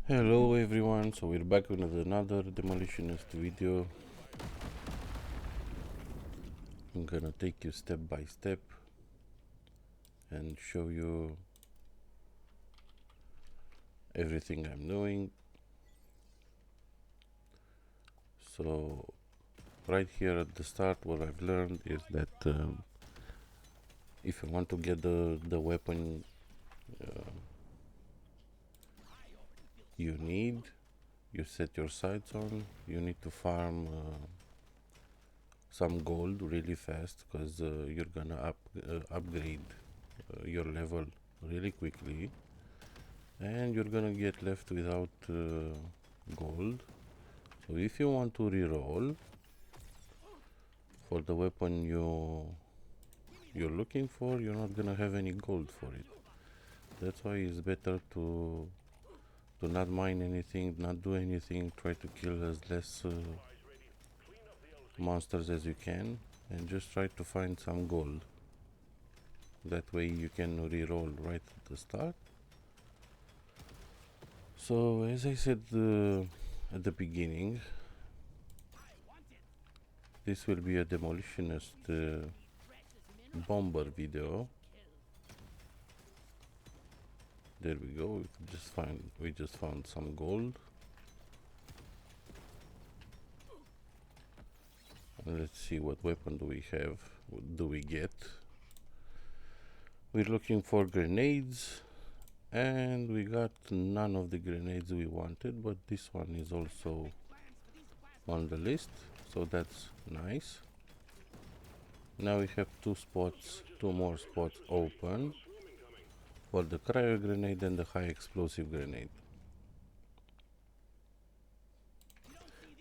Hello everyone, so we're back with another demolitionist video. I'm gonna take you step by step and show you everything I'm doing. So right here at the start, what I've learned is that if you want to get the weapon you need, you set your sights on, you need to farm some gold really fast, because you're gonna upgrade your level really quickly, and you're gonna get left without gold. So if you want to reroll for the weapon you're looking for, you're not gonna have any gold for it. That's why it's better to not mine anything, not do anything, try to kill as less monsters as you can, and just try to find some gold. That way you can reroll right at the start. So as I said at the beginning, this will be a demolitionist bomber video. There we go. We just found some gold. And let's see what weapon do we have. What do we get? We're looking for grenades, and we got none of the grenades we wanted, but this one is also on the list, so that's nice. Now we have two more spots open for the cryo grenade and the high explosive grenade.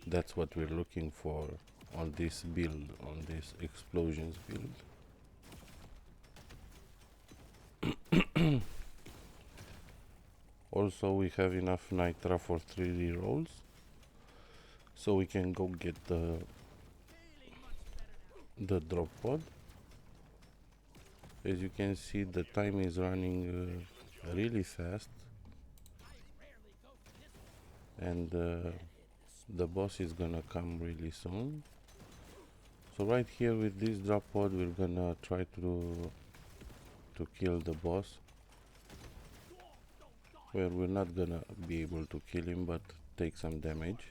That's what we're looking for on this build, on this explosions build. Also, we have enough nitra for 3 rerolls, so we can go get the drop pod. As you can see, the time is running really fast, and the boss is gonna come really soon. So right here with this drop pod, we're gonna try to kill the boss. Well, we're not gonna be able to kill him, but take some damage.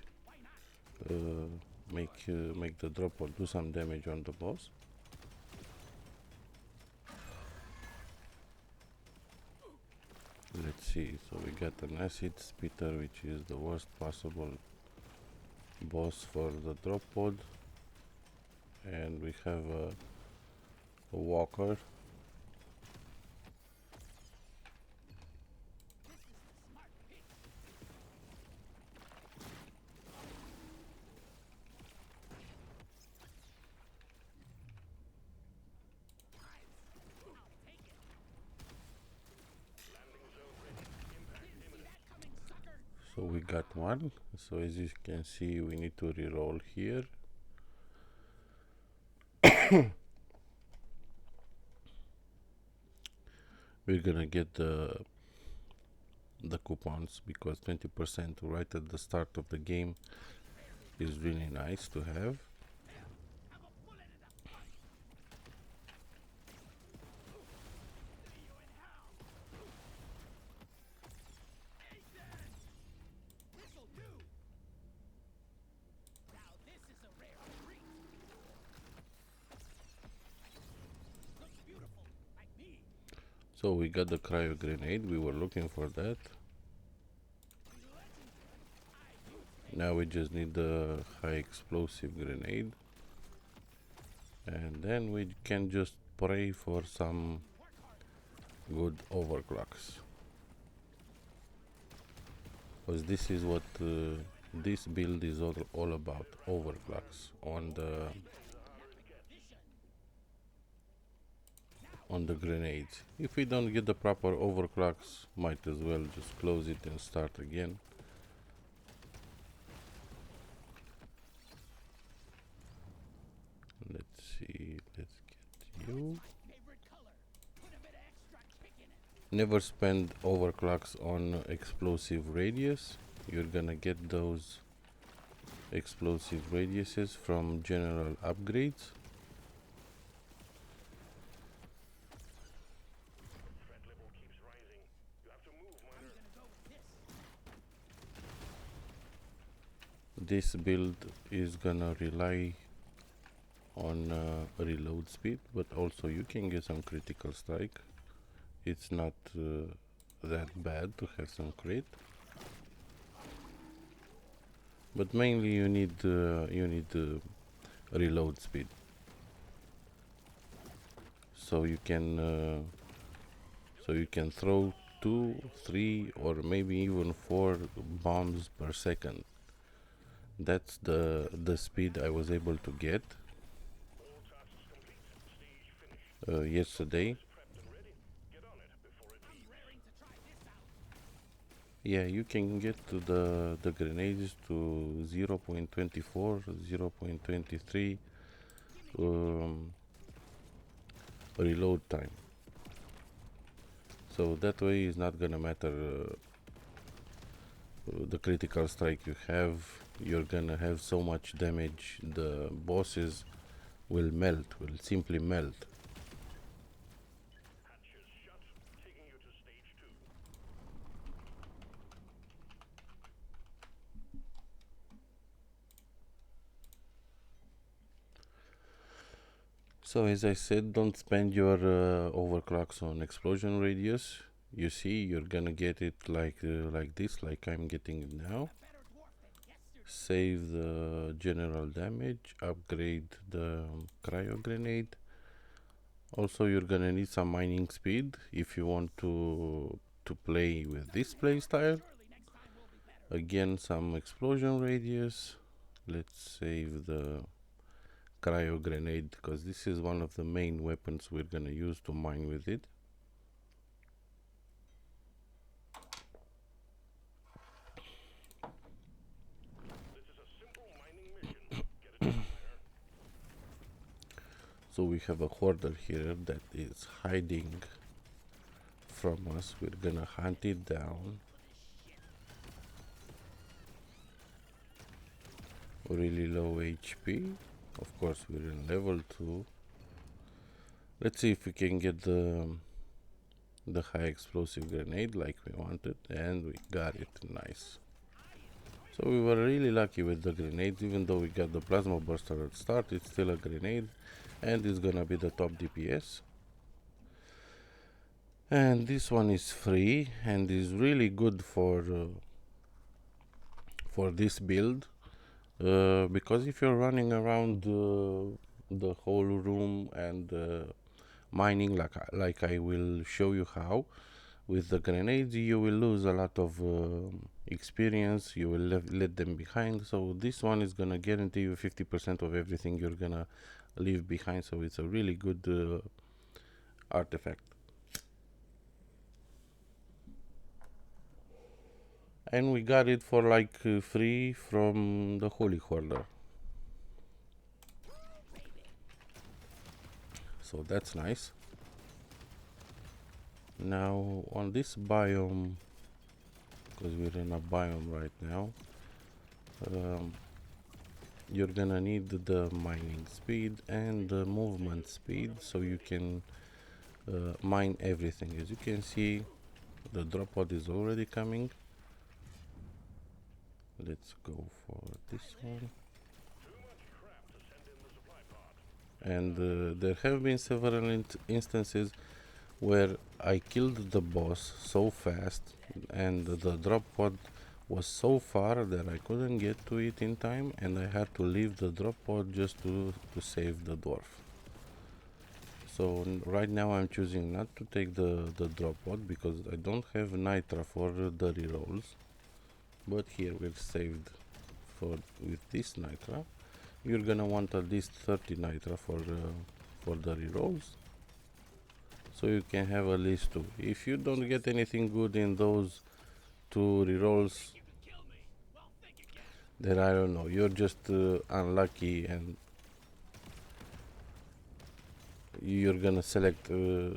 Make the drop pod do some damage on the boss. Let's see. So we got an acid spitter, which is the worst possible boss for the drop pod, and we have a walker. So we got one. So as you can see, we need to reroll here. We're gonna get the coupons, because 20% right at the start of the game is really nice to have. So we got the cryo grenade, we were looking for that. Now we just need the high explosive grenade, and then we can just pray for some good overclocks, because this is what this build is all about, overclocks on the grenades. If we don't get the proper overclocks, might as well just close it and start again. Let's see, let's get you. Never spend overclocks on explosive radius. You're gonna get those explosive radiuses from general upgrades. This build is gonna rely on reload speed, but also you can get some critical strike. It's not that bad to have some crit, but mainly you need reload speed, so you can throw 2, 3, or maybe even 4 bombs per second. That's the speed I was able to get yesterday. Yeah, you can get to the grenades to 0.24, 0.23 reload time. So that way is not gonna matter the critical strike you have. You're gonna have so much damage, the bosses will melt, will simply melt. So as I said, don't spend your overclocks on explosion radius. You see, you're gonna get it like this, like I'm getting it now. Save the general damage, upgrade the cryo grenade. Also, you're gonna need some mining speed if you want to play with this playstyle. Again, some explosion radius. Let's save the cryo grenade because this is one of the main weapons we're gonna use to mine with it. So we have a hoarder here that is hiding from us. We're gonna hunt it down. Really low HP. Of course, we're in level 2. Let's see if we can get the high explosive grenade like we wanted, and we got it. Nice. So we were really lucky with the grenades. Even though we got the plasma burster at start, it's still a grenade, and it's gonna be the top DPS. And this one is free and is really good for this build, because if you're running around the whole room and mining like I will show you how with the grenades, you will lose a lot of experience. You will let them behind. So this one is gonna guarantee you 50% of everything you're gonna leave behind. So it's a really good artifact. And we got it for like free from the Holy Hoarder. So that's nice. Now on this biome, because we're in a biome right now, you're gonna need the mining speed and the movement speed so you can mine everything. As you can see, the drop pod is already coming. Let's go for this one. And there have been several instances where I killed the boss so fast and the drop pod was so far that I couldn't get to it in time, and I had to leave the drop pod just to save the dwarf. So right now I'm choosing not to take the drop pod because I don't have nitra for the rerolls, but here we're saved with this nitra. You're gonna want at least 30 nitra for the rerolls, so you can have at least 2. If you don't get anything good in those 2 rerolls, then I don't know, you're just unlucky, and you're gonna select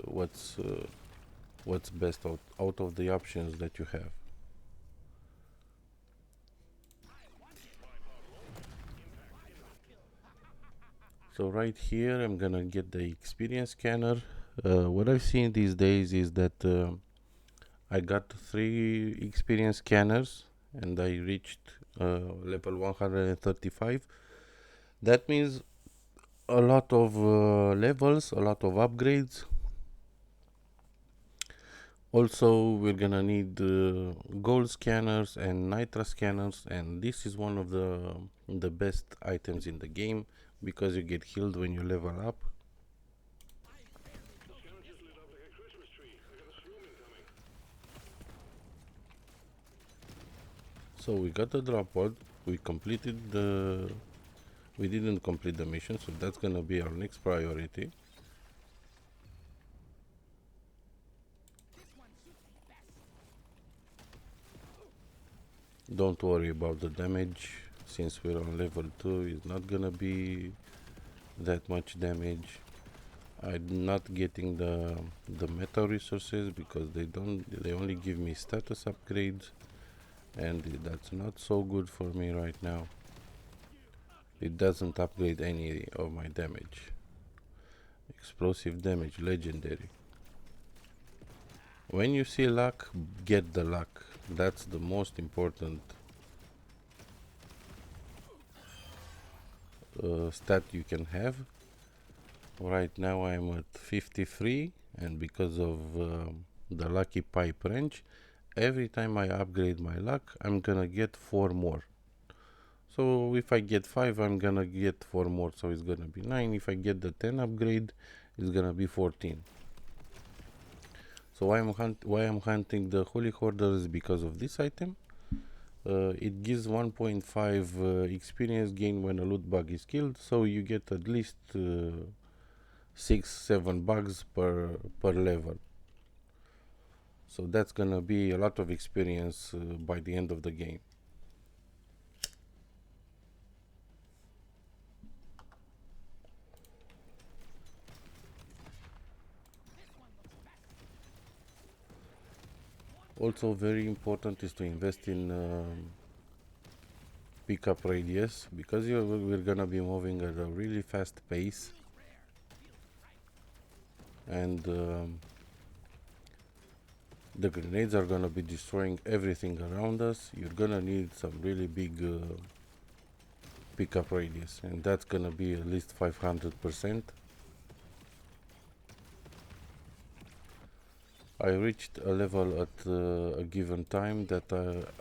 what's what's best out of the options that you have. So right here I'm gonna get the experience scanner. What I've seen these days is that I got 3 experience scanners and I reached level 135. That means a lot of levels, a lot of upgrades. Also, we're gonna need gold scanners and nitra scanners, and this is one of the best items in the game because you get healed when you level up. So we got the drop pod. We completed the. We didn't complete the mission, so that's gonna be our next priority. Don't worry about the damage, since we're on level 2, it's not gonna be that much damage. I'm not getting the meta resources because they only give me status upgrades, and that's not so good for me right now. It doesn't upgrade any of my damage. Explosive damage, legendary. When you see luck, get the luck. That's the most important stat you can have. Right now I'm at 53, and because of the lucky pipe wrench, every time I upgrade my luck, I'm gonna get 4 more. So if I get 5, I'm gonna get 4 more, so it's gonna be 9. If I get the 10 upgrade, it's gonna be 14. So why I'm hunting the Holy Hoarder is because of this item. It gives 1.5 experience gain when a loot bug is killed, so you get at least 6-7 bugs per level. So that's gonna be a lot of experience by the end of the game. Also very important is to invest in pickup radius, because we're gonna be moving at a really fast pace, and the grenades are gonna be destroying everything around us. You're gonna need some really big pickup radius, and that's gonna be at least 500%. I reached a level at a given time that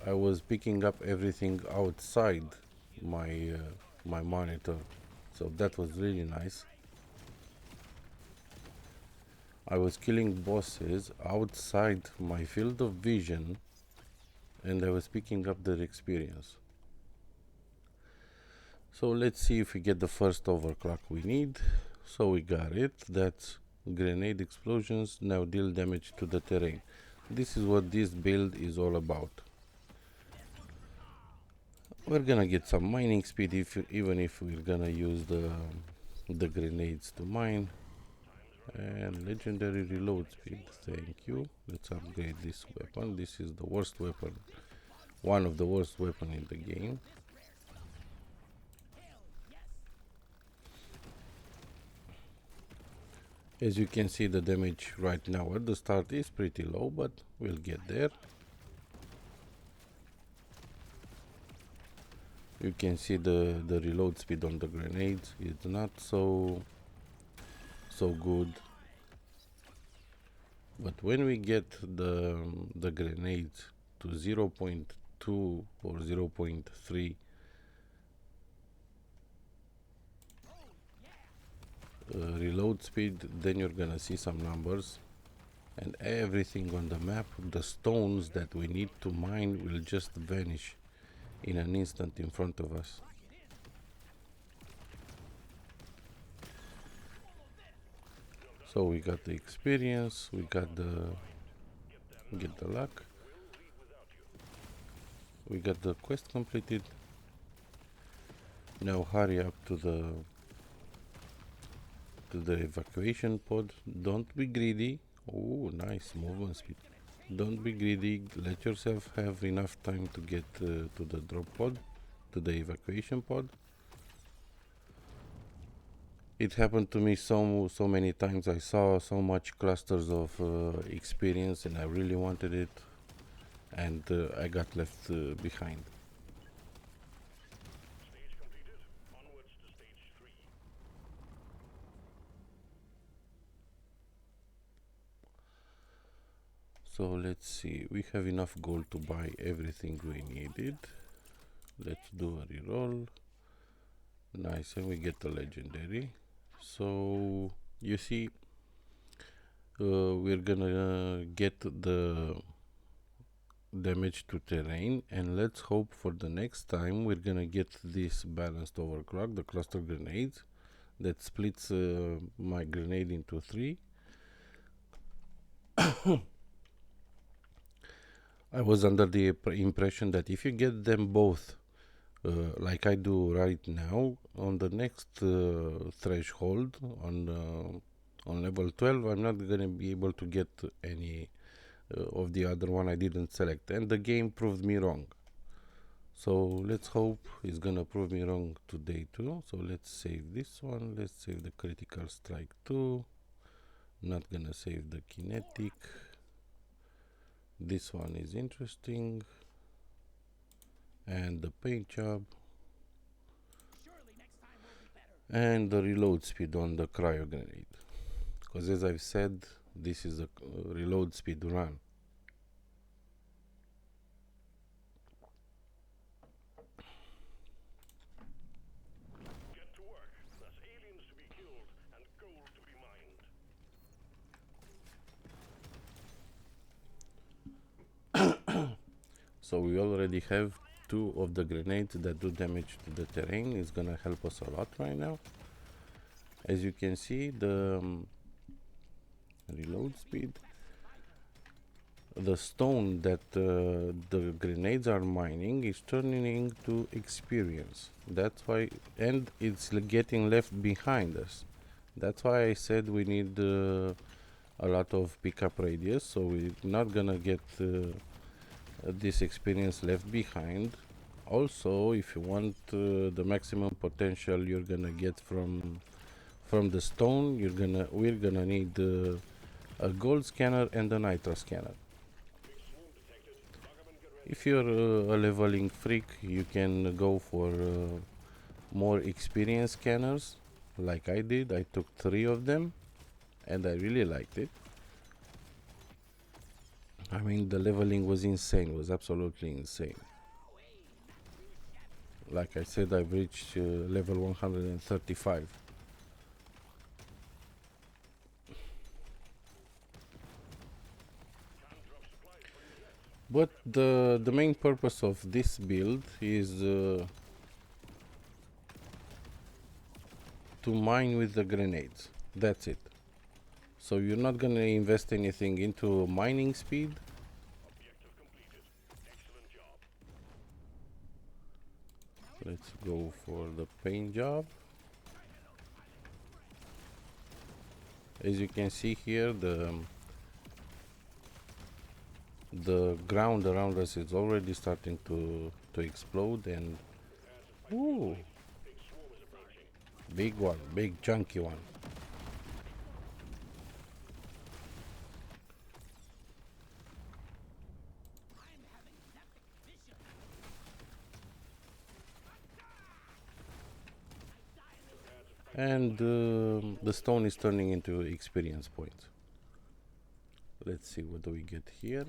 I was picking up everything outside my my monitor, so that was really nice. I was killing bosses outside my field of vision, and I was picking up their experience. So let's see if we get the first overclock we need. So we got it. That's grenade explosions now deal damage to the terrain. This is what this build is all about. We're gonna get some mining speed even if we're gonna use the grenades to mine. And legendary reload speed, thank you. Let's upgrade this weapon. This is the worst weapon, one of the worst weapon in the game. As you can see, the damage right now at the start is pretty low, but we'll get there. You can see the reload speed on the grenades. It's not so good. But when we get the grenades to 0.2 or 0.3 reload speed, then you're gonna see some numbers, and everything on the map, the stones that we need to mine, will just vanish in an instant in front of us. So we got the experience, we got get the luck, we got the quest completed. Now hurry up to the evacuation pod. Don't be greedy. Oh, nice movement speed. Don't be greedy. Let yourself have enough time to get to the drop pod, to the evacuation pod. It happened to me so many times. I saw so much clusters of experience, and I really wanted it, and I got left behind. So let's see. We have enough gold to buy everything we needed. Let's do a reroll. Nice, and we get a legendary. So you see, we're gonna get the damage to terrain, and let's hope for the next time we're gonna get this balanced overclock, the cluster grenades that splits my grenade into 3. I was under the impression that if you get them both like I do right now, on the next threshold on level 12, I'm not gonna be able to get any of the other one I didn't select, and the game proved me wrong. So let's hope it's gonna prove me wrong today too. So let's save this one. Let's save the critical strike too. Not gonna save the kinetic. This one is interesting, and the paint job, and the reload speed on the cryo grenade, because as I've said, this is a reload speed run. So we already have 2 of the grenades that do damage to the terrain. It's gonna help us a lot right now. As you can see, the reload speed, the stone that the grenades are mining is turning into experience. That's why, and it's getting left behind us. That's why I said we need a lot of pickup radius, so we're not gonna get this experience left behind. Also, if you want the maximum potential you're gonna get from the stone, we're gonna need a gold scanner and a nitro scanner. If you're a leveling freak, you can go for more experience scanners like I did. I took 3 of them and I really liked it. I mean, the leveling was insane, was absolutely insane. Like I said, I've reached level 135. But the main purpose of this build is to mine with the grenades. That's it. So you're not gonna invest anything into mining speed. Let's go for the paint job. As you can see here, the ground around us is already starting to explode, and ooh, big one, big chunky one. And the stone is turning into experience points. Let's see, what do we get here?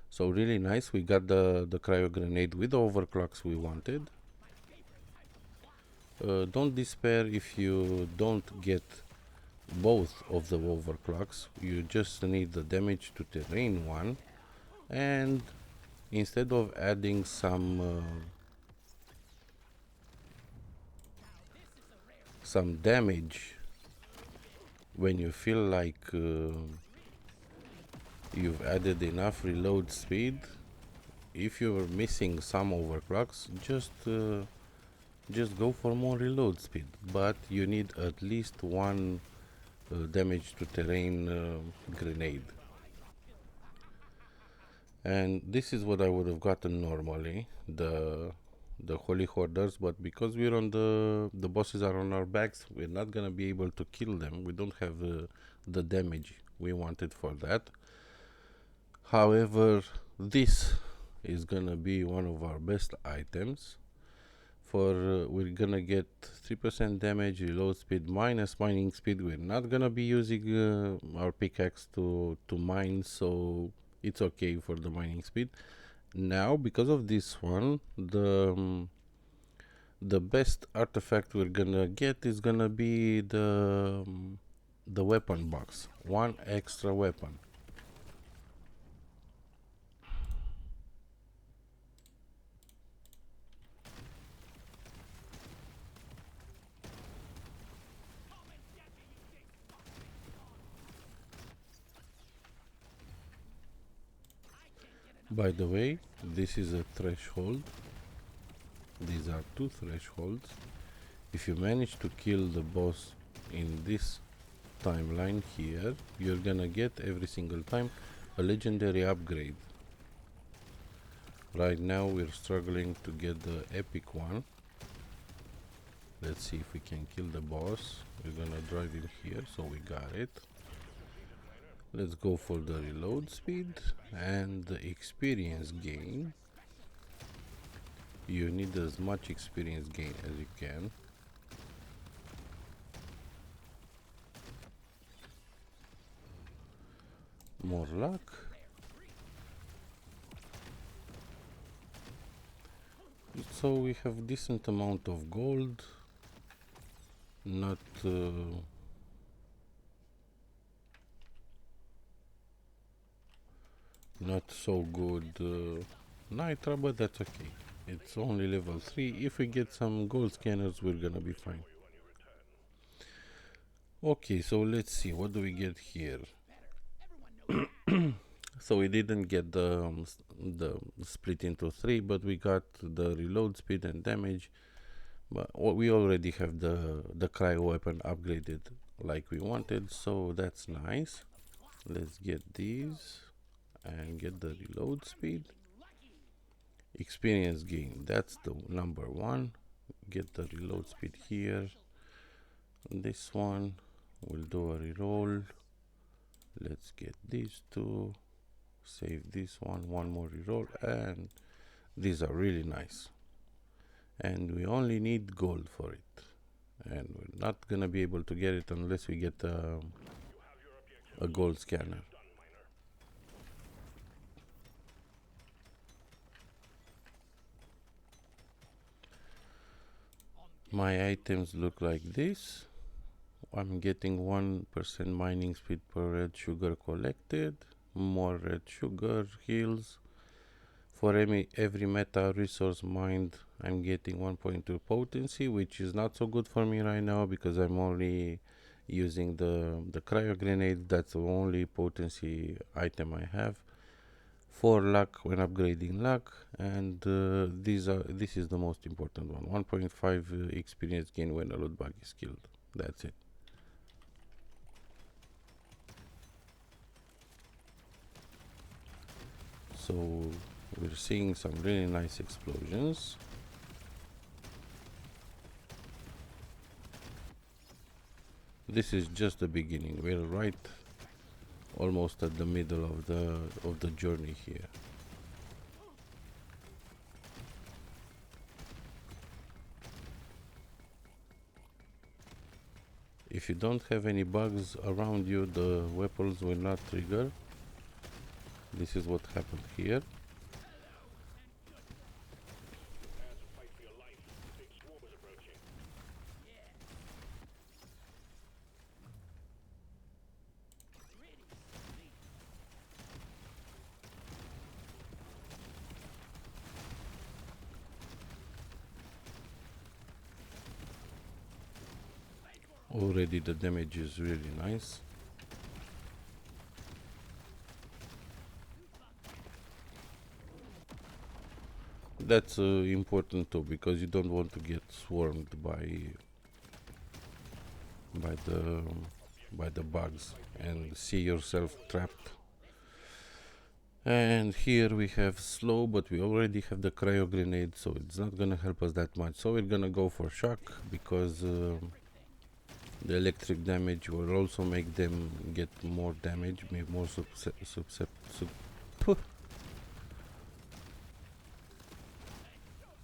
So really nice, we got the cryo grenade with the overclocks we wanted. Don't despair if you don't get both of the overclocks. You just need the damage to terrain one, and instead of adding some damage when you feel like you've added enough reload speed, if you're missing some overclocks, just go for more reload speed. But you need at least one damage to terrain grenade. And this is what I would have gotten normally, the holy hoarders, but because we're on the bosses are on our backs, we're not gonna be able to kill them. We don't have the damage we wanted for that. However, this is gonna be one of our best items. For we're gonna get 3% damage, reload speed, minus mining speed. We're not gonna be using our pickaxe to mine, so it's okay for the mining speed. Now, because of this one, the best artifact we're gonna get is gonna be the weapon box. One extra weapon. By the way, this is a threshold. These are 2 thresholds. If you manage to kill the boss in this timeline here, you're gonna get every single time a legendary upgrade. Right now we're struggling to get the epic one. Let's see if we can kill the boss. We're gonna drive in here, so we got it. Let's go for the reload speed and the experience gain. You need as much experience gain as you can. More luck. So we have decent amount of gold. Not so good nitra, but that's okay. It's only level 3. If we get some gold scanners, we're gonna be fine. Okay, so let's see, what do we get here? So we didn't get the split into 3, but we got the reload speed and damage. But we already have the cryo weapon upgraded like we wanted, so that's nice. Let's get these and get the reload speed. Experience gain, that's the number 1. Get the reload speed here. This one, we'll do a reroll. Let's get these 2. Save this one more reroll, and these are really nice. And we only need gold for it, and we're not gonna be able to get it unless we get a gold scanner. My items look like this. I'm getting 1% mining speed per red sugar collected, more red sugar heals. For every meta resource mined, I'm getting 1.2 potency, which is not so good for me right now because I'm only using the cryo grenade. That's the only potency item I have. 4 luck when upgrading luck, and this is the most important one. 1.5 experience gain when a loot bug is killed. That's it. So we're seeing some really nice explosions. This is just the beginning. We're right almost at the middle of the journey here. If you don't have any bugs around you, the weapons will not trigger. This is what happened here. Already the damage is really nice. That's important too, because you don't want to get swarmed by by the bugs and see yourself trapped. And here we have slow, but we already have the cryo grenade, so it's not gonna help us that much. So we're gonna go for shock, because the electric damage will also make them get more damage, make more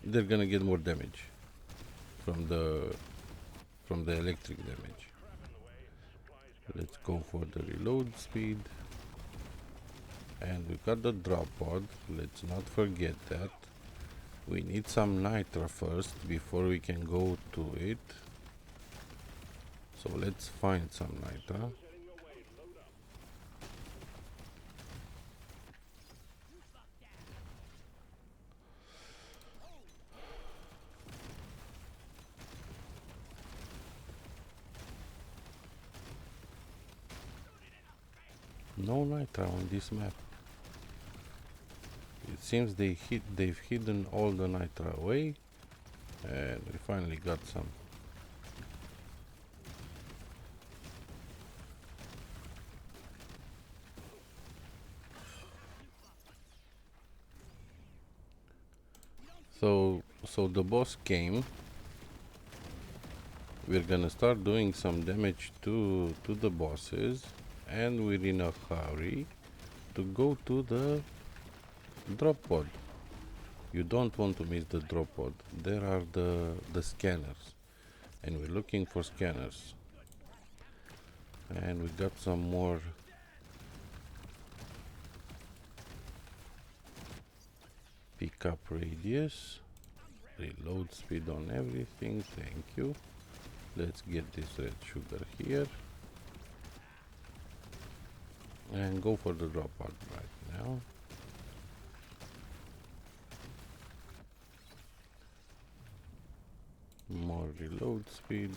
they're gonna get more damage from the electric damage. Let's go for the reload speed. And we got the drop pod. Let's not forget that. We need some nitra first before we can go to it. So let's find some nitra. No nitra on this map. It seems they've hidden all the nitra away, and we finally got some. So the boss came. We're gonna start doing some damage to the bosses, and we're in a hurry to go to the drop pod. You don't want to miss the drop pod. There are the scanners, and we're looking for scanners. And we got some more pickup radius, reload speed on everything. Thank you. Let's get this red sugar here and go for the drop pod right now. More reload speed,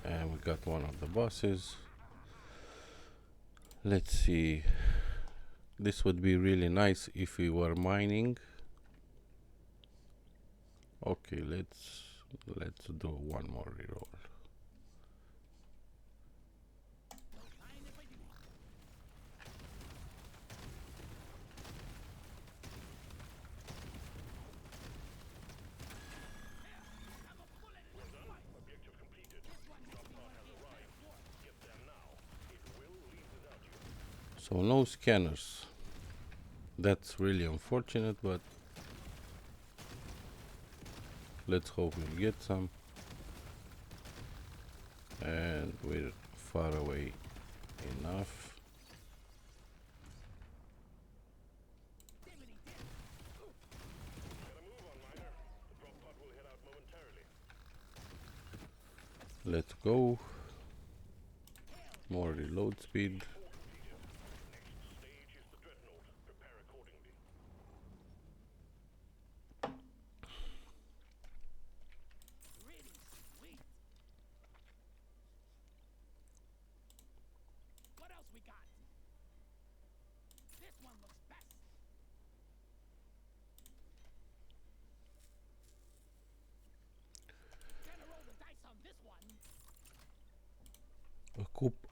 and we got one of the bosses. Let's see. This would be really nice if we were mining. Okay, let's do one more reroll. So no scanners. That's really unfortunate, but let's hope we'll get some. And we're far away enough. Let's go. More reload speed.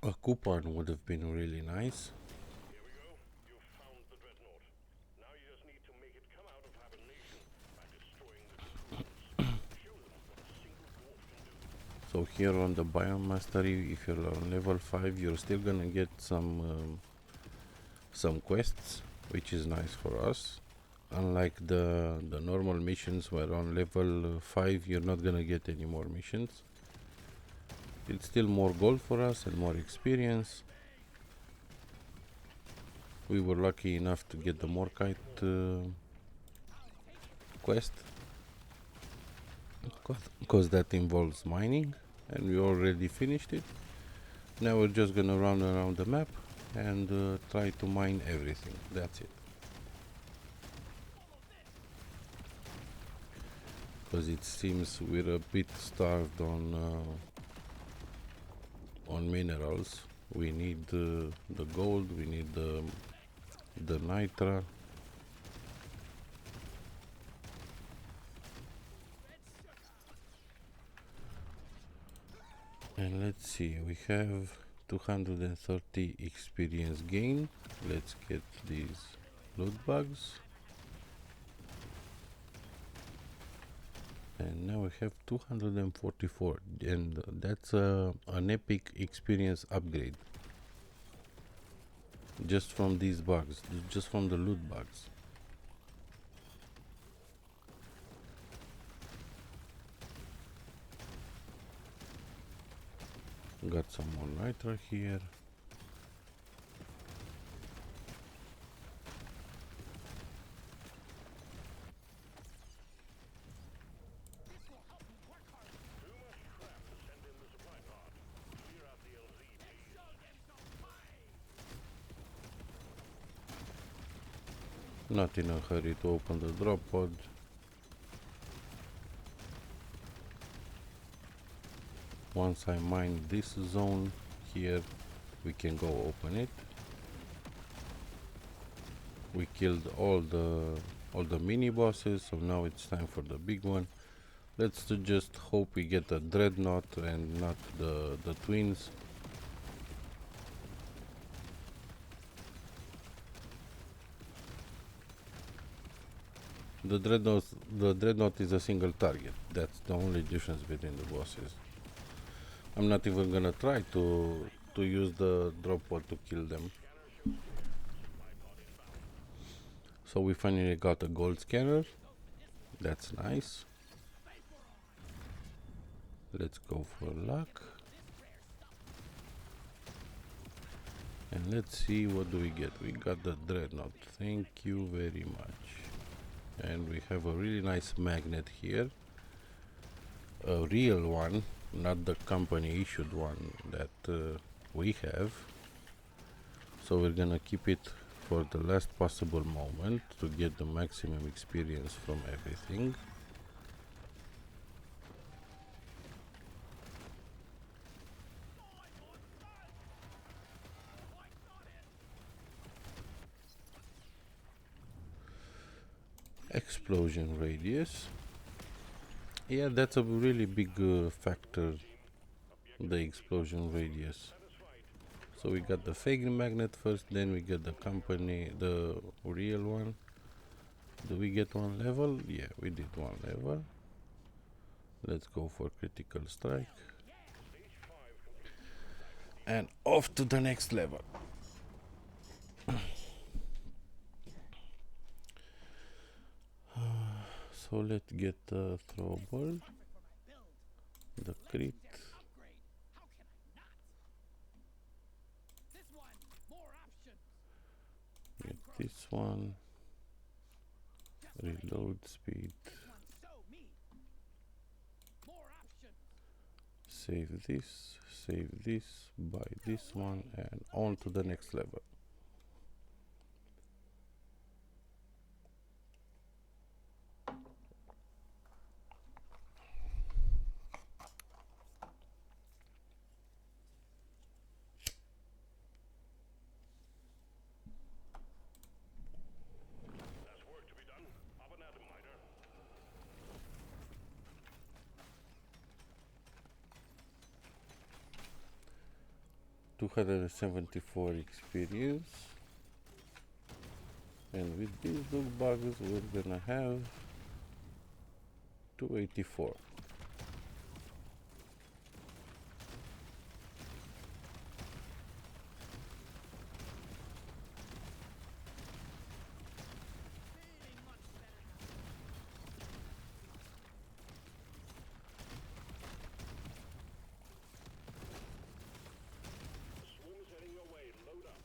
A coupon would have been really nice. Here we go. You found the dreadnought. Now you just need to make it come out of hibernation by destroying the recruits. Show them what a single dwarf can do. So here on the biome mastery, if you're on level 5, you're still gonna get some quests, which is nice for us. Unlike the normal missions, where on level 5 you're not gonna get any more missions. It's still more gold for us and more experience. We were lucky enough to get the Morkite quest, because that involves mining, and we already finished it. Now we're just gonna run around the map and try to mine everything. That's it. Because it seems we're a bit starved on minerals. We need the gold, we need the nitra. And let's see, we have 230 experience gain. Let's get these loot bugs. And now we have 244, and that's an epic experience upgrade. Just from these bugs, just from the loot bugs. Got some more nitro here. Not in a hurry to open the drop pod. Once I mine this zone here, we can go open it. We killed all the mini bosses, so now it's time for the big one. Let's just hope we get a dreadnought and not the twins. The dreadnought is a single target. That's the only difference between the bosses. I'm not even gonna try to use the drop pod to kill them. So we finally got a gold scanner. That's nice. Let's go for luck. And let's see, what do we get? We got the dreadnought. Thank you very much. And we have a really nice magnet here. A real one, not the company issued one that we have. So we're gonna keep it for the last possible moment to get the maximum experience from everything. Explosion radius. Yeah, that's a really big factor, the explosion radius. So we got the fake magnet first, then we get the company, the real one. Do we get one level? Yeah, we did one level. Let's go for critical strike. And off to the next level. So let's get the throwable, the crit. Get this one. Reload speed. Save this, buy this one, and on to the next level. There's work to be done. Up and at 'em, Miter. 274 experience. And with these loot bugs, we're gonna have 284. Swarm's heading your way. Load up.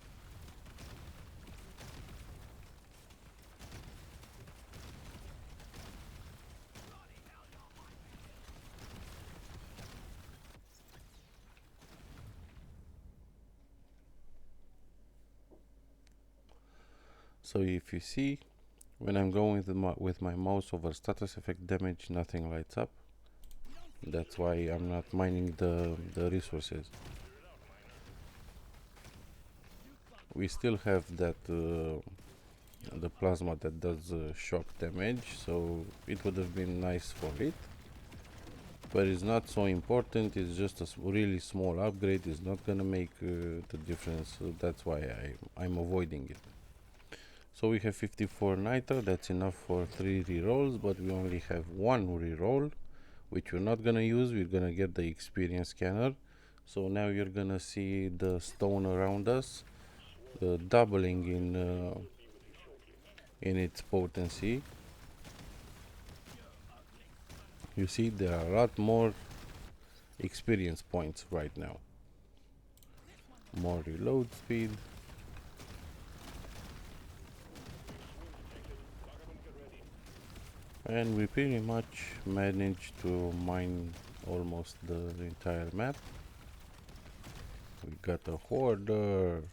So if you see, when I'm going with my mouse over status effect damage, nothing lights up. That's why I'm not mining the resources. We still have that the plasma that does shock damage, so it would have been nice for it. but it's not so important. It's just a really small upgrade. It's not gonna make the difference, so that's why I'm avoiding it. So we have 54 nitro. That's enough for 3 rerolls, but we only have 1 reroll, which we're not gonna use. We're gonna get the experience scanner. So now you're gonna see the stone around us doubling in its potency. You see there are a lot more experience points right now. More reload speed. And we pretty much managed to mine almost the entire map. We got a hoarder.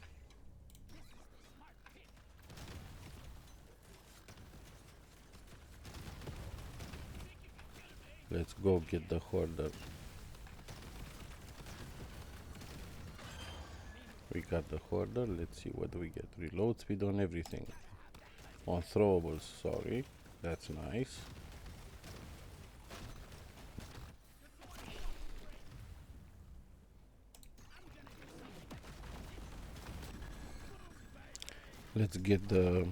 Let's go get the hoarder. We got the hoarder. Let's see what do we get. Reload speed on everything. On throwables, sorry. That's nice. Let's get the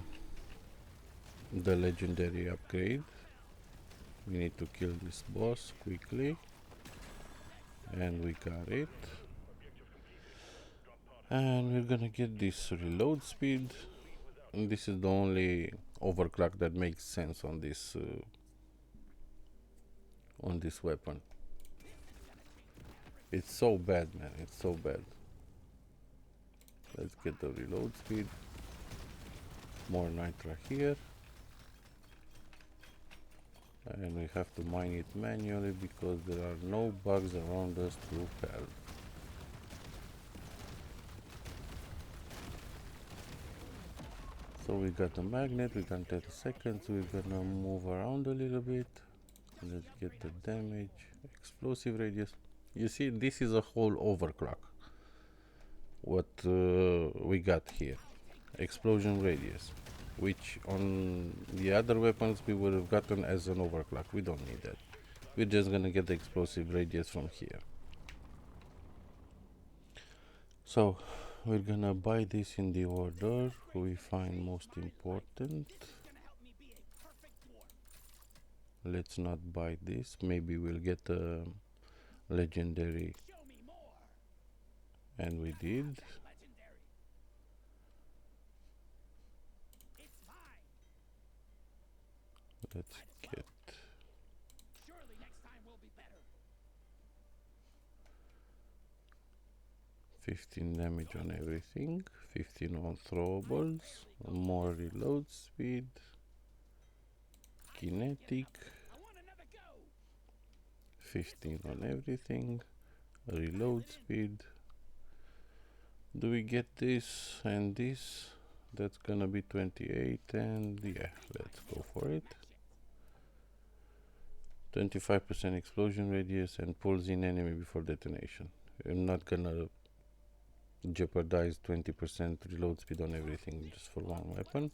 legendary upgrade. We need to kill this boss quickly. And we got it. And we're gonna get this reload speed. And this is the only overclock that makes sense on this weapon. It's so bad, man. It's so bad. Let's get the reload speed. More nitro here. And we have to mine it manually because there are no bugs around us to help. So we got the magnet, we got 30 seconds, we're gonna move around a little bit. Let's get the damage, explosive radius. You see, this is a whole overclock. What we got here. Explosion radius, which on the other weapons we would have gotten as an overclock. We don't need that. We're just gonna get the explosive radius from here. So we're gonna buy this in the order we find most important. Let's not buy this. Maybe we'll get a legendary. And we did. Let's get 15 damage on everything, 15 on throwables, more reload speed, kinetic, 15 on everything, reload speed. Do we get this and this? That's gonna be 28, and yeah, let's go for it. 25% explosion radius and pulls in enemy before detonation. I'm not gonna jeopardize 20% reload speed on everything just for one weapon.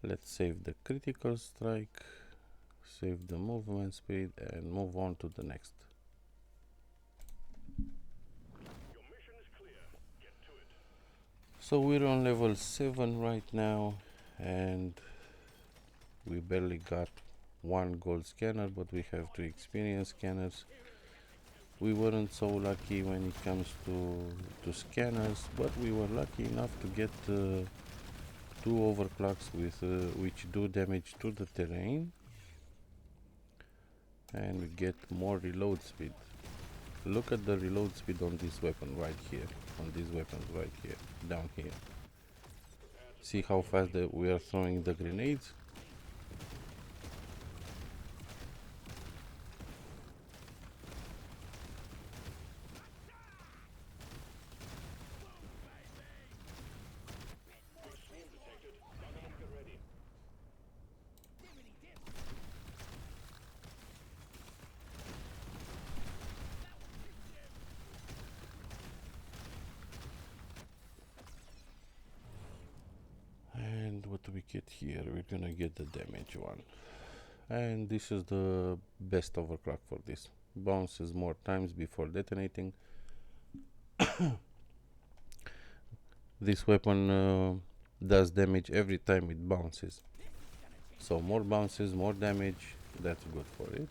Let's save the critical strike, save the movement speed, and move on to the next. So we're on level 7 right now, and we barely got 1 gold scanner, but we have 3 experience scanners. We weren't so lucky when it comes to scanners, but we were lucky enough to get 2 overclocks with which do damage to the terrain, and we get more reload speed. Look at the reload speed on this weapon right here, on these weapons right here, down here. See how fast we are throwing the grenades? What do we get here? We're gonna get the damage one, and this is the best overclock for this. bounces more times before detonating. This weapon does damage every time it bounces. So more bounces, more damage, that's good for it.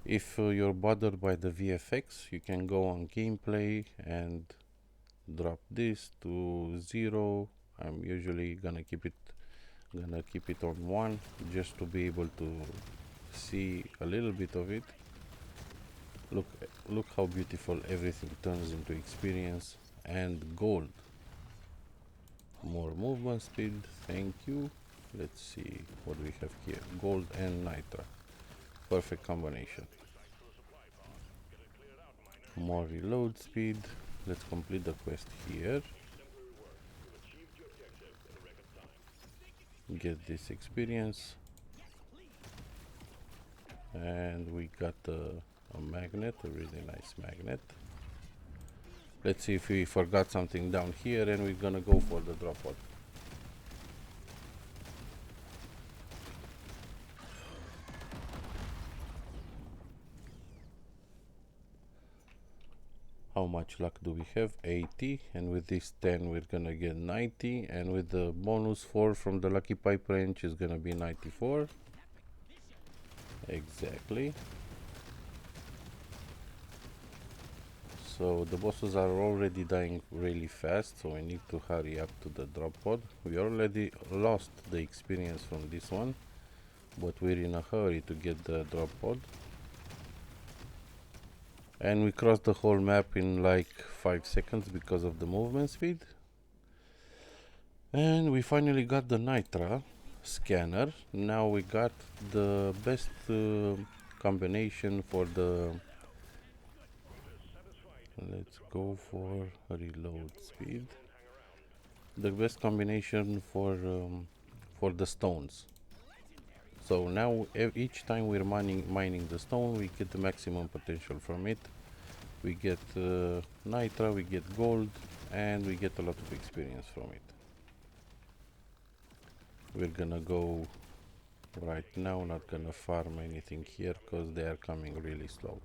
If you're bothered by the VFX, you can go on gameplay and drop this to 0. I'm usually gonna keep it on 1 just to be able to see a little bit of it. Look how beautiful everything turns into experience and gold. More movement speed, thank you. Let's see what we have here. Gold and nitra. Perfect combination. More reload speed. Let's complete the quest here. Get this experience. And we got a magnet, a really nice magnet. Let's see if we forgot something down here, and we're gonna go for the drop pod. How much luck do we have? 80, and with this 10 we're gonna get 90, and with the bonus 4 from the lucky pipe wrench is gonna be 94. Exactly. So the bosses are already dying really fast, so we need to hurry up to the drop pod. We already lost the experience from this one, but we're in a hurry to get the drop pod. And we crossed the whole map in like 5 seconds because of the movement speed. And we finally got the nitra scanner. Now we got the best combination for the... Let's go for reload speed. The best combination for the stones. So now each time we're mining the stone, we get the maximum potential from it. We get nitra, we get gold, and we get a lot of experience from it. We're gonna go right now, not gonna farm anything here because they are coming really slow.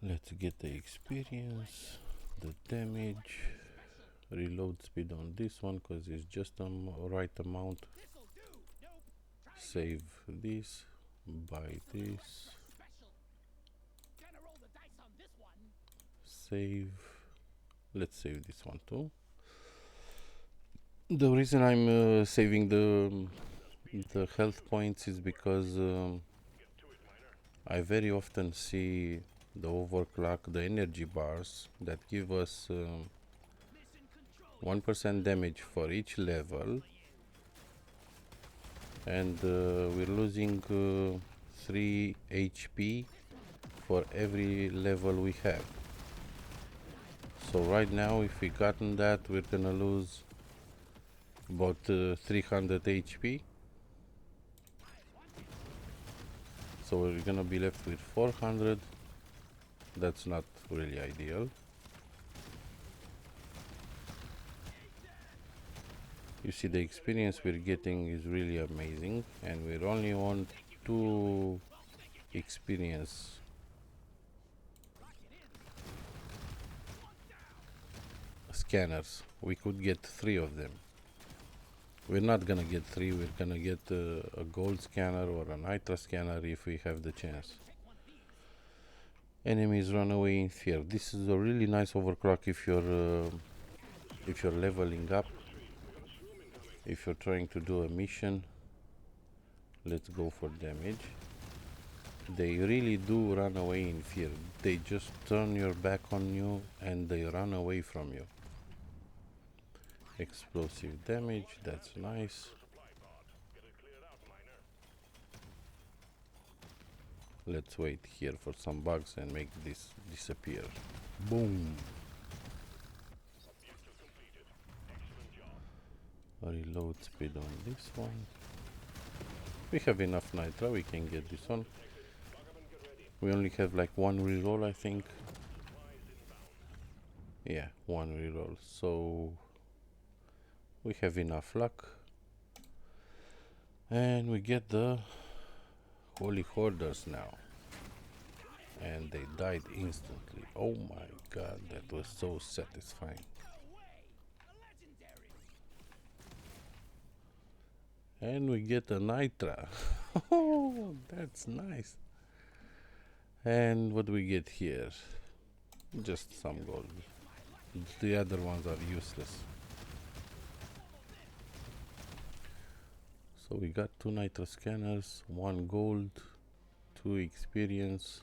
Let's get the experience, the damage, reload speed on this one because it's just the right amount. Save this, buy this, save. Let's save this one too. The reason I'm saving the health points is because I very often see the overclock, the energy bars that give us 1% damage for each level, and we're losing 3 HP for every level we have. So right now, if we gotten that, we're gonna lose about 300 HP. So we're gonna be left with 400. That's not really ideal. You see, the experience we're getting is really amazing, and we're only on 2 experience. Scanners. We could get 3 of them. We're not gonna get 3, we're gonna get a gold scanner or a nitra scanner if we have the chance. Enemies run away in fear. This is a really nice overclock if you're leveling up. If you're trying to do a mission, let's go for damage. They really do run away in fear. They just turn your back on you and they run away from you. Explosive damage, that's nice. Let's wait here for some bugs and make this disappear. Boom. Objective completed. Excellent job. Reload speed on this one. We have enough nitro, we can get this one. We only have like one reroll, I think. Yeah, one reroll. So we have enough luck. And we get the Holy Hoarders now. And they died instantly. Oh my god, that was so satisfying. And we get a Nitra. Oh, that's nice. And what do we get here? Just some gold. The other ones are useless. So we got 2 nitro scanners, 1 gold, 2 experience.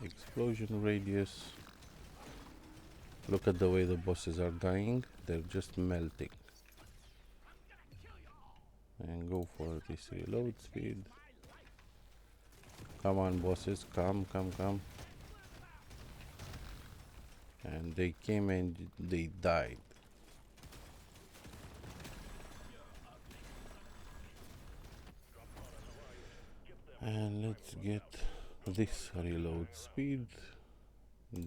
Explosion radius. Look at the way the bosses are dying, they're just melting. And go for this reload speed. Come on bosses, come. And they came and they died. And let's get this reload speed.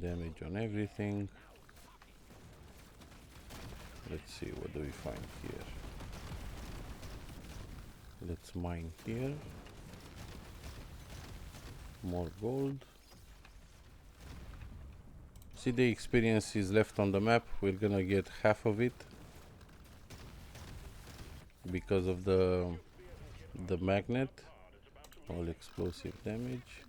Damage on everything. Let's see, what do we find here? Let's mine here. More gold. See, the experience is left on the map. We're gonna get half of it because of the magnet. All explosive damage.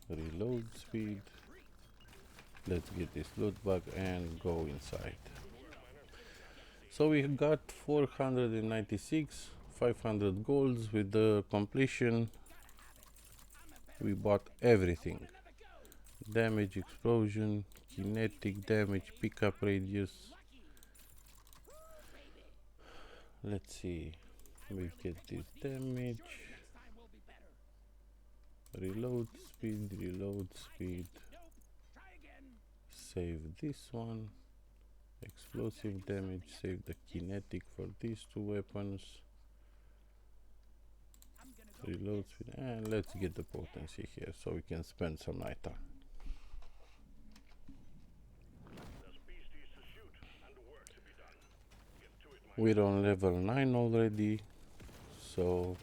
Reload speed. Let's get this loot bag and go inside. So we got 496, 500 golds with the completion. We bought everything. Damage, explosion, kinetic damage, pickup radius. Let's see. We get this damage. Reload speed. Save this one. Explosive damage, save the kinetic for these 2 weapons. Reload speed, and let's get the potency here so we can spend some nitro. We're on level 9 already, so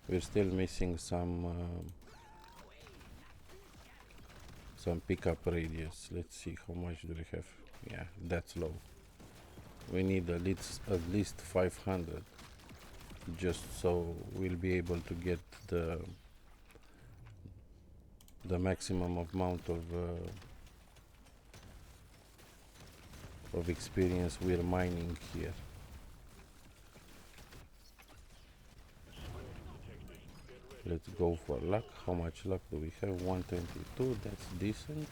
we're still missing some pickup radius. Let's see how much do we have. Yeah, that's low. We need at least 500 just so we'll be able to get the maximum amount of experience we're mining here. Let's go for luck. How much luck do we have? 122. That's decent.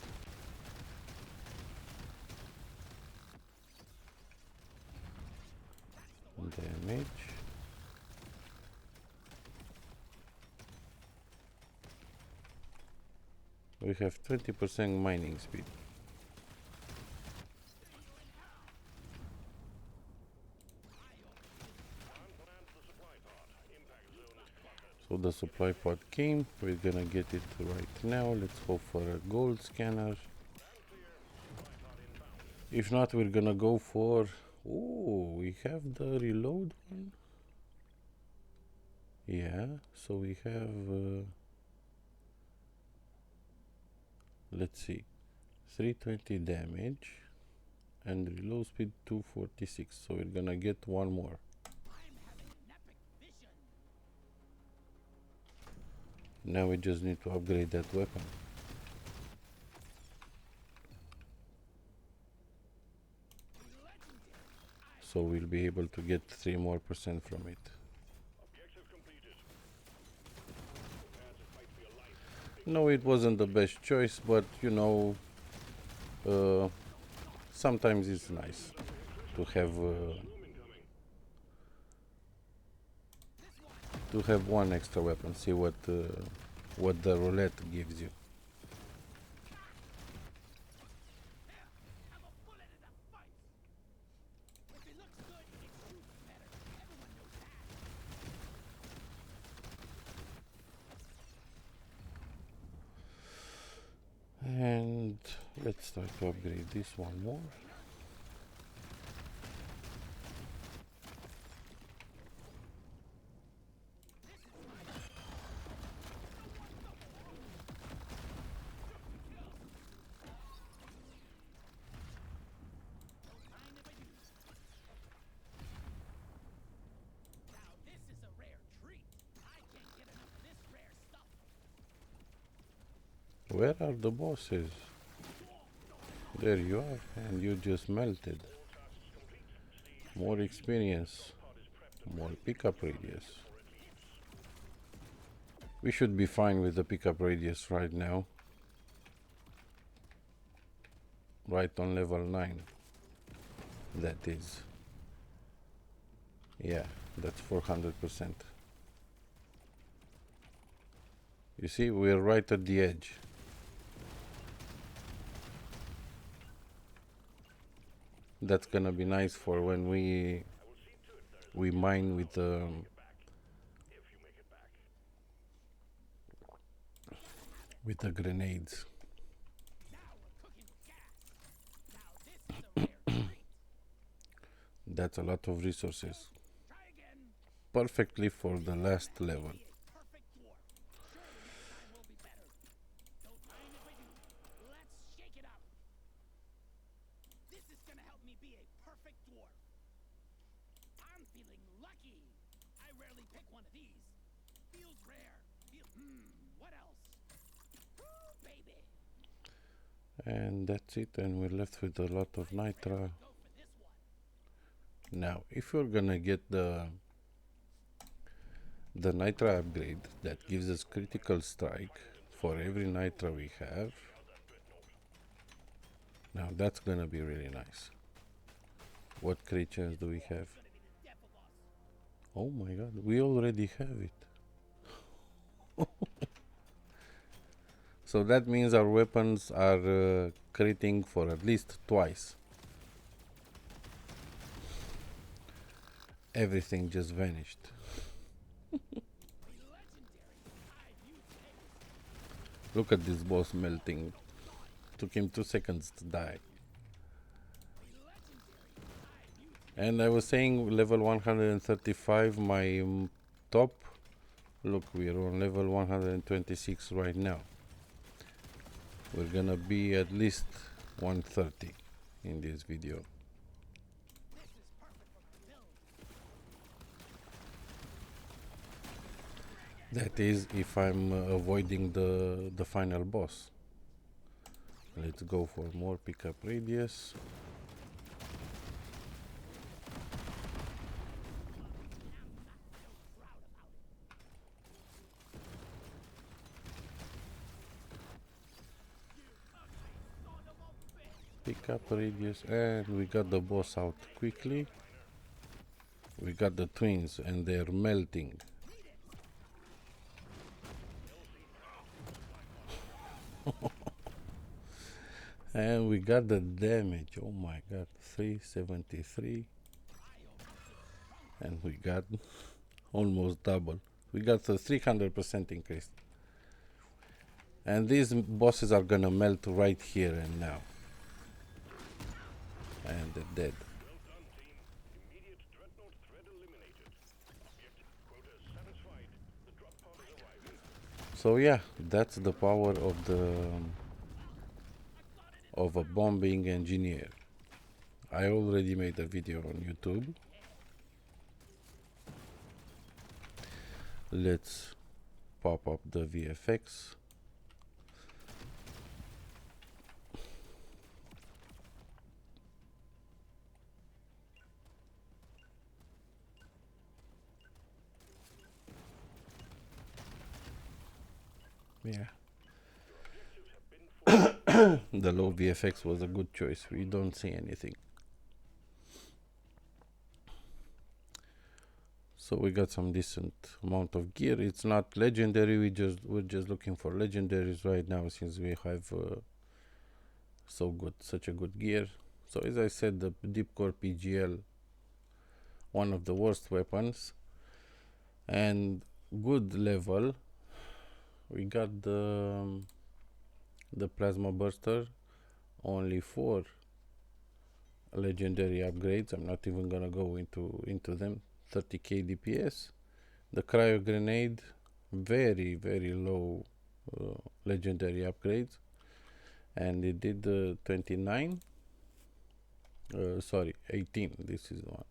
Damage. We have 20% mining speed. So the supply pod came, we're gonna get it right now. Let's hope for a gold scanner. If not, we're gonna go for... Oh, we have the reload one. Yeah, so we have... let's see. 320 damage and reload speed 246. So we're gonna get one more. Now we just need to upgrade that weapon. so we'll be able to get 3% more from it. Objective completed. Prepare to fight for your life. No, it wasn't the best choice, but you know, sometimes it's nice to have one extra weapon. See what the roulette gives you. And let's try to upgrade this one more. Where are the bosses? There you are, and you just melted. More experience, more pickup radius. We should be fine with the pickup radius right now. Right on level 9. That is. Yeah, that's 400%. You see, we're right at the edge. That's gonna be nice for when we mine with the grenades. That's a lot of resources. Perfectly for the last level. And that's it, and we're left with a lot of nitra. Now, if you're gonna get the nitra upgrade that gives us critical strike for every nitra we have, now that's gonna be really nice. What crit chance do we have? Oh my god, we already have it. So that means our weapons are critting for at least twice. Everything just vanished. Look at this boss melting. Took him 2 seconds to die. And I was saying level 135, my top. Look, we're on level 126 right now. We're gonna be at least 130 in this video. That is if I'm avoiding the final boss. Let's go for more pickup radius. Pickup radius, and we got the boss out quickly. We got the twins and they're melting. And we got the damage. Oh my god, 373. And we got almost double. We got a 300% increase. And these bosses are gonna melt right here and now. And they're dead. Well done, team. Immediate dreadnought threat eliminated. Objective quota satisfied. The drop pod is arriving. So yeah, that's the power of a bombing engineer. I already made a video on YouTube. Let's pop up the VFX. Yeah. Your objectives have been fulfilled. The low VFX was a good choice. We don't see anything. So we got some decent amount of gear. It's not legendary. We're just looking for legendaries right now since we have such a good gear. So as I said, the deep core PGL, one of the worst weapons, and good level. We got the plasma burster, only 4 legendary upgrades. I'm not even gonna go into them. 30k DPS. The cryo grenade, very low legendary upgrades, and it did 29. Sorry, 18. This is one.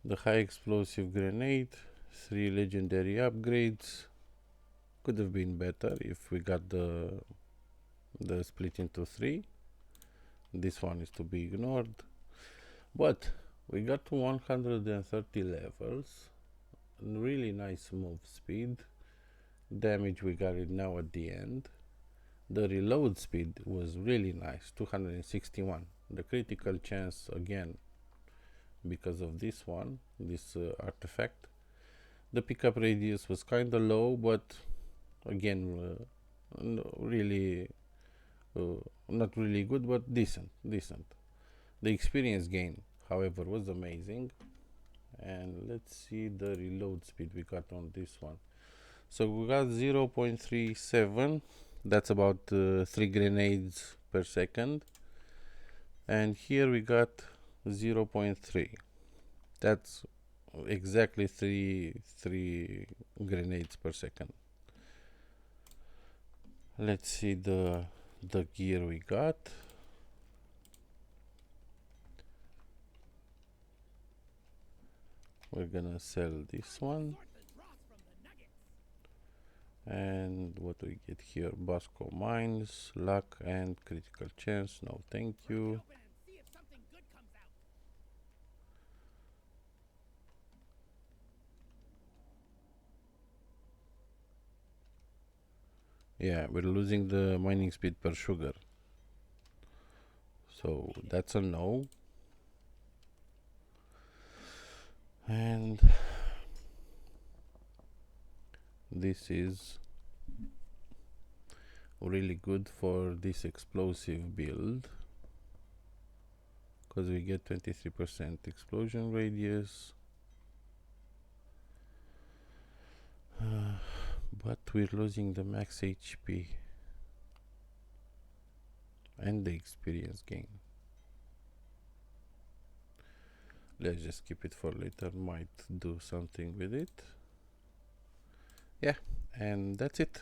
The high explosive grenade, 3 legendary upgrades. Could have been better if we got the split into 3. This one is to be ignored. But we got to 130 levels. Really nice move speed. Damage we got it now at the end. The reload speed was really nice, 261. The critical chance again because of this one, this artifact. The pickup radius was kinda low, but again really not really good, but decent. The experience gain, however, was amazing. And let's see the reload speed we got on this one. So we got 0.37. That's about 3 grenades per second. And here we got 0.3. That's exactly three grenades per second. Let's see the gear we got. We're gonna sell this one. And what do we get here? Bosco mines, luck, and critical chance. No, thank you. Yeah, we're losing the mining speed per sugar. So that's a no. And this is really good for this explosive build because we get 23% explosion radius. But we're losing the max HP and the experience gain. Let's just keep it for later, might do something with it. Yeah, and that's it.